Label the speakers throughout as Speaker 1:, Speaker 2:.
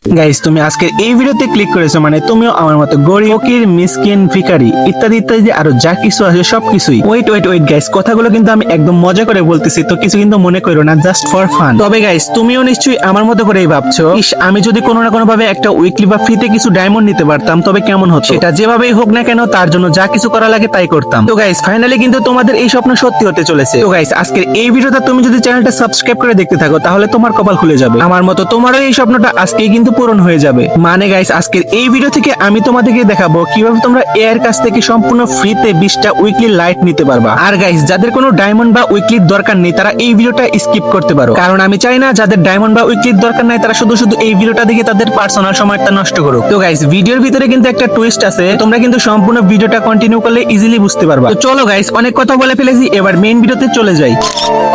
Speaker 1: Guys তুমি আজকে এই ভিডিওতে ক্লিক করেছো মানে তুমিও আমার মতো গরিব ফকির মিসকিন ভিখারি ইত্যাদি ইত্যাদি আরো যা কিছু আছে সবকিছুই। ওয়েট ওয়েট ওয়েট গাইস, কথাগুলো কিন্তু আমি একদম মজা করে বলতেছি, তো কিছু কিন্তু মনে করো না, জাস্ট ফর ফান। তবে গাইস তুমিও নিশ্চয়ই আমার মতো করেই ভাবছো, ইস আমি যদি কোনো না কোনো ভাবে একটা উইকলি বা ফ্রিতে কিছু ডায়মন্ড নিতে পারতাম তবে কেমন হতো। সেটা যেভাবেই হোক না কেন তার জন্য যা কিছু করা লাগে তাই করতাম। তো গাইস ফাইনালি কিন্তু তোমাদের এই স্বপ্ন সত্যি হতে চলেছে। তো গাইস আজকের এই ভিডিওটা তুমি যদি চ্যানেলটা সাবস্ক্রাইব করে দেখতে থাকো তাহলে তোমার কপাল খুলে যাবে। আমার মতো তোমারও এই স্বপ্নটা আজকেই কিন্তু পূরণ হয়ে যাবে। মানে গাইস আজকের এই ভিডিও থেকে আমি তোমাদেরকে দেখাবো কিভাবে তোমরা এআই এর কাছ থেকে সম্পূর্ণ ফ্রিতে 20টা উইকলি লাইট নিতে পারবা। আর গাইস যাদের কোনো ডায়মন্ড বা উইকলির দরকার নেই তারা এই ভিডিওটা স্কিপ করতে পারো, কারণ আমি চাই না যাদের ডায়মন্ড বা উইকলির দরকার নাই তারা শুধু শুধু এই ভিডিওটা দেখে তাদের পার্সোনাল সময়টা নষ্ট করুক। তো গাইস ভিডিওর ভিতরে কিন্তু একটা টুইস্ট আছে, তোমরা কিন্তু সম্পূর্ণ ভিডিওটা কন্টিনিউ করলে ইজিলি বুঝতে পারবা। তো চলো গাইস অনেক কথা বলে ফেলেছি, এবার মেইন ভিডিওতে চলে যাই।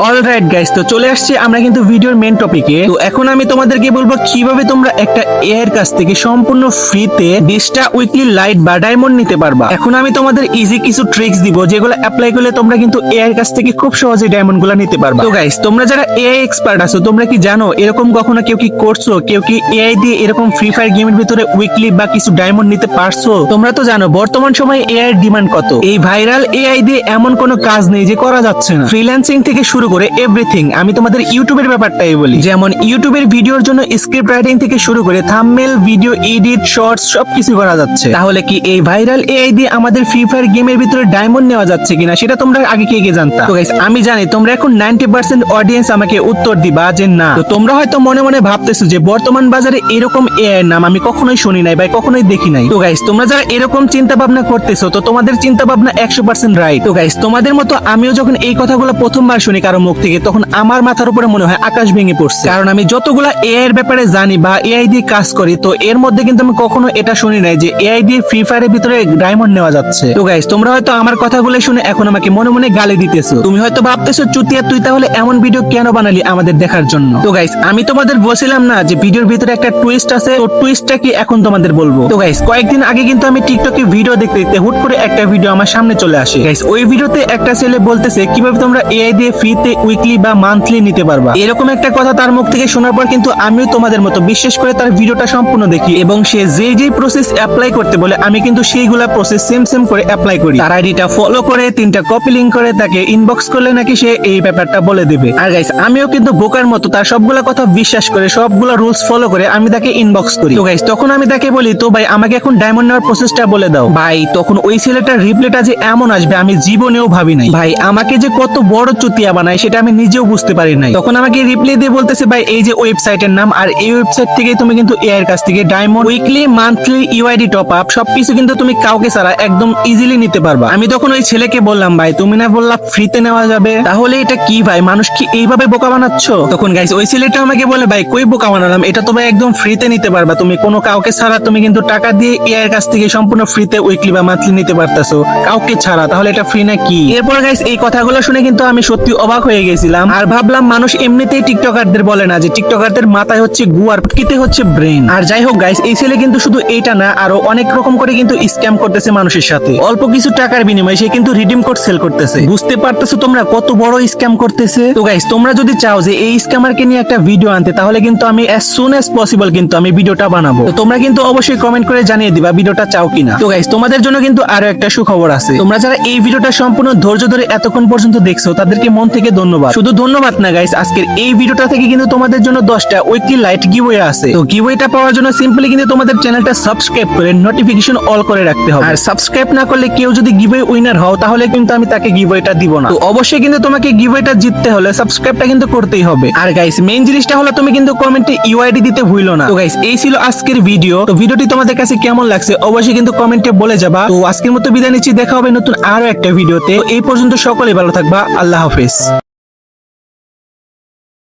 Speaker 1: অলরাইট গাইস, তো চলে আসছি আমরা কিন্তু ভিডিওর মেইন টপিকে। তো এখন আমি তোমাদেরকে বলবো কিভাবে তোমরা একটা এআই এর কাছ থেকে সম্পূর্ণ ফ্রিতে 20টা উইকলি লাইট বা ডায়মন্ড নিতে পারবা। এখন আমি তোমাদের ইজি কিছু ট্রিক্স দিব যেগুলো অ্যাপ্লাই করলে তোমরা কিন্তু এআই এর কাছ থেকে খুব সহজে ডায়মন্ড গুলা নিতে পারবা। তো গাইস তোমরা যারা এআই এক্সপার্ট আছো তোমরা কি জানো এরকম কখনো কেউ কি করছো, কেউ কি এআই দিয়ে এরকম ফ্রি ফায়ার গেমের ভিতরে উইকলি বা কিছু ডায়মন্ড নিতে পারছো? তোমরা তো জানো বর্তমান সময়ে এআই এর ডিমান্ড কত। এই ভাইরাল এআই দিয়ে এমন কোনো কাজ নেই যে করা যাচ্ছে না। ফ্রিল্যান্সিং থেকে শুরু করে এভরিথিং। আমি তোমাদের ইউটিউবের ব্যাপারটাই বলি, যেমন ইউটিউবের ভিডিওর জন্য স্ক্রিপ্ট রাইটিং থেকে শুরু করে থাম্বনেল, ভিডিও এডিট, শর্টস সবকিছু করা যাচ্ছে। তাহলে কি এই ভাইরাল এআই দিয়ে আমাদের ফ্রি ফায়ার গেমের ভিতরে ডায়মন্ড নেওয়া যাচ্ছে কিনা সেটা তোমরা আগে কে জানতা? তো গাইস আমি জানি তোমরা এখন 90% অডিয়েন্স আমাকে উত্তর দিবা যে না। তো তোমরা হয়তো মনে মনে ভাবতেছো যে বর্তমান বাজারে এরকম এআই এর নাম আমি কখনোই শুনি নাই বা কখনোই দেখি নাই। তো গাইস তোমরা যারা এরকম চিন্তা ভাবনা করতেছো তো তোমাদের চিন্তা ভাবনা 100% রাইট। তো গাইস তোমাদের মতো আমিও যখন এই কথাগুলো প্রথমবার শুনি কারো মুখ থেকে তখন আমার মাথার উপরে মনে হয় আকাশ ভেঙে পড়ছে, কারণ আমি যতগুলা এআই এর ব্যাপারে জানি বা এআই দিয়ে কাজ করি তো এর মধ্যে কিন্তু আমি কখনো এটা শুনি নাই যে এআই দিয়ে ফ্রি ফায়ারের ভিতরে ডায়মন্ড নেওয়া যাচ্ছে। তো গাইস তোমরা হয়তো আমার কথাগুলো শুনে এখন আমাকে মনে মনে গালি দিতেছো। তুমি হয়তো ভাবতেছো চুতিয়া তুই তাহলে এমন ভিডিও কেন বানালি আমাদের দেখার জন্য? তো গাইস আমি তোমাদের বলছিলাম না যে ভিডিওর ভিতরে একটা টুইস্ট আছে, তো টুইস্টটা কি এখন তোমাদের বলবো। তো গাইস কয়েকদিন আগে কিন্তু আমি টিকটকে ভিডিও দেখতে দেখতে হুট করে একটা ভিডিও আমার সামনে চলে আসে। গাইস ওই ভিডিওতে একটা ছেলে বলতেছে কিভাবে তোমরা এআই দিয়ে ফ্রিতে উইকলি বা মান্থলি নিতে পারবা। এরকম একটা কথা তার মুখ থেকে শোনার পর কিন্তু আমিও তোমাদের মতো বিশেষ করে তার ভিডিওটা সম্পূর্ণ দেখি এবং সে যেই প্রসেস অ্যাপ্লাই করতে বলে আমি কিন্তু সেইগুলা প্রসেস সেম করে অ্যাপ্লাই করি। তার আইডিটা ফলো করে 3টা কপি লিংক করে তাকে ইনবক্স করলে নাকি সে এই ব্যাপারটা বলে দেবে। আর গাইস আমিও কিন্তু বোকার মতো তার সবগুলা কথা বিশ্বাস করে সবগুলা রুলস ফলো করে আমি তাকে ইনবক্স করি। তো গাইস তখন আমি তাকে বলি তো ভাই আমাকে এখন ডায়মন্ড নেওয়ার প্রসেসটা বলে দাও। ভাই তখন ওই ছেলেটার রিপ্লাইটা যে এমন আসবে আমি জীবনেও ভাবি নাই। ভাই আমাকে যে কত বড় চুতিয়া বানায় সেটা আমি নিজেও বুঝতে পারি নাই। তখন আমাকে রিপ্লাই দিয়ে বলতেছে ভাই এই যে ওয়েবসাইটের নাম, আর এই ওয়েবসাইট থেকে তুমি কিন্তু এআই এর কাছ থেকে diamond weekly monthly UID top up সবকিছু কিন্তু তুমি কাউকে ছাড়া একদম ইজিলি নিতে পারবা। আমি তখন ওই ছেলেকে বললাম ভাই তুমি না বললা ফ্রিতে নেওয়া যাবে, তাহলে এটা কি ভাই মানুষ কি এইভাবে বোকা বানাচ্ছ? তখন গাইস ওই ছেলেটা আমাকে বলে ভাই কই বোকা বানালাম, এটা তো ভাই একদম ফ্রিতে নিতে পারবা, তুমি কোনো কাউকে ছাড়া তুমি কিন্তু টাকা দিয়ে এআই এর কাছ থেকে সম্পূর্ণ ফ্রিতে উইকলি বা মান্থলি নিতে পারতাছো কাউকে ছাড়া, তাহলে এটা ফ্রি না কি? এরপর গাইস এই কথাগুলো শুনে কিন্তু আমি সত্যি অবাক হয়ে গেছিলাম আর ভাবলাম মানুষ এমনিতেই টিকটকারদের বলে না যে টিকটকারদের মাথায় হচ্ছে গু আর কিতে হচ্ছে ব্রেন। আর যাই হোক গাইস এই ছেলে কিন্তু শুধু এইটা না আরো অনেক রকম করে কিন্তু স্ক্যাম করতেছে মানুষের সাথে। অল্প কিছু টাকার বিনিময়ে সে কিন্তু রিডিম কোড সেল করতেছে। বুঝতে পারতেছো তোমরা কত বড় স্ক্যাম করতেছে? তো গাইস তোমরা যদি চাও যে এই স্ক্যামারকে নিয়ে একটা ভিডিও আনতে তাহলে কিন্তু আমি as soon as possible কিন্তু আমি ভিডিওটা বানাবো। তো তোমরা কিন্তু অবশ্যই কমেন্ট করে জানিয়ে দিবা ভিডিওটা চাও কিনা। তো গাইস তোমাদের জন্য কিন্তু আরো একটা সুখবর আছে। তোমরা যারা এই ভিডিওটা সম্পূর্ণ ধৈর্য ধরে এতক্ষণ পর্যন্ত দেখছো তাদেরকে মন থেকে ধন্যবাদ। শুধু ধন্যবাদ না গাইস, আজকের এই ভিডিওটা থেকে কিন্তু তোমাদের জন্য 10টা উইকলি লাইট গিভওয়ে আছে। তো গিভওয়েটা পাওয়ার জন্য সিম্পলি কিন্তু তোমাদের চ্যানেলটা সাবস্ক্রাইব করে নোটিফিকেশন অল করে রাখতে হবে। আর সাবস্ক্রাইব না করলে কেউ যদি গিভওয়ে উইনার হও তাহলে কিন্তু আমি তাকে গিভওয়েটা দিব না। তো অবশ্যই কিন্তু তোমাকে গিভওয়েটা জিততে হলে সাবস্ক্রাইবটা কিন্তু করতেই হবে। আর গাইস মেইন জিনিসটা হলো তুমি কিন্তু কমেন্টে ইউআইডি দিতে ভুলো না। তো গাইস এই ছিল আজকের ভিডিও। তো ভিডিওটি তোমাদের কাছে কেমন লাগছে অবশ্যই কিন্তু কমেন্টে বলে যাবা। তো আজকের মতো বিদায় নিচ্ছি, দেখা হবে নতুন আরো একটা ভিডিওতে। তো এই পর্যন্ত সকলে ভালো থাকবা, আল্লাহ হাফেজ।